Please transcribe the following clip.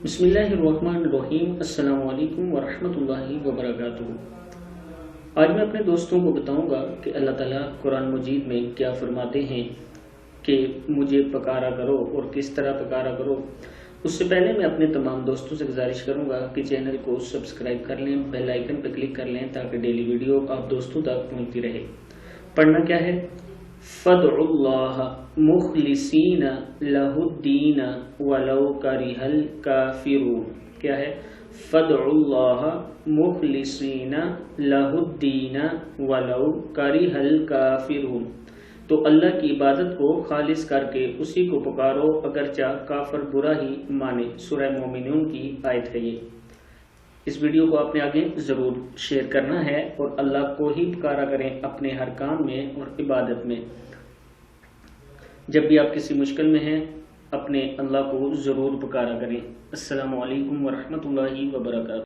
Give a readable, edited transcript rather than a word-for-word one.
बिस्मिल्लाहिर्रहमानिर्रहीम। अस्सलाम वालेकुम वरहमतुल्लाहि वबरकातुहू। आज मैं अपने दोस्तों को बताऊंगा कि अल्लाह ताला कुरान मजीद में क्या फरमाते हैं कि मुझे पुकारा करो और किस तरह पुकारा करो। उससे पहले मैं अपने तमाम दोस्तों से गुजारिश करूंगा कि चैनल को सब्सक्राइब कर लें, बेल आइकन पर क्लिक कर लें ताकि डेली वीडियो आप दोस्तों तक पहुंचती रहे। पढ़ना क्या है? फदउल्लाह मुखलिसीना लहुद्दीन वलौ करिहल काफिरून। क्या है? फदउल्लाह मुखलिसीना लहुद्दीन वलौ करिहल काफिरून। तो अल्लाह की इबादत को खालिस करके उसी को पुकारो अगरचा काफर बुरा ही माने। सूरह मोमिनून की आयत है ये। इस वीडियो को आपने आगे ज़रूर शेयर करना है और अल्लाह को ही पुकारा करें अपने हर काम में और इबादत में। जब भी आप किसी मुश्किल में हैं अपने अल्लाह को ज़रूर पुकारा करें। अस्सलामु अलैकुम वरहमतुल्लाहि वबरकातुहू।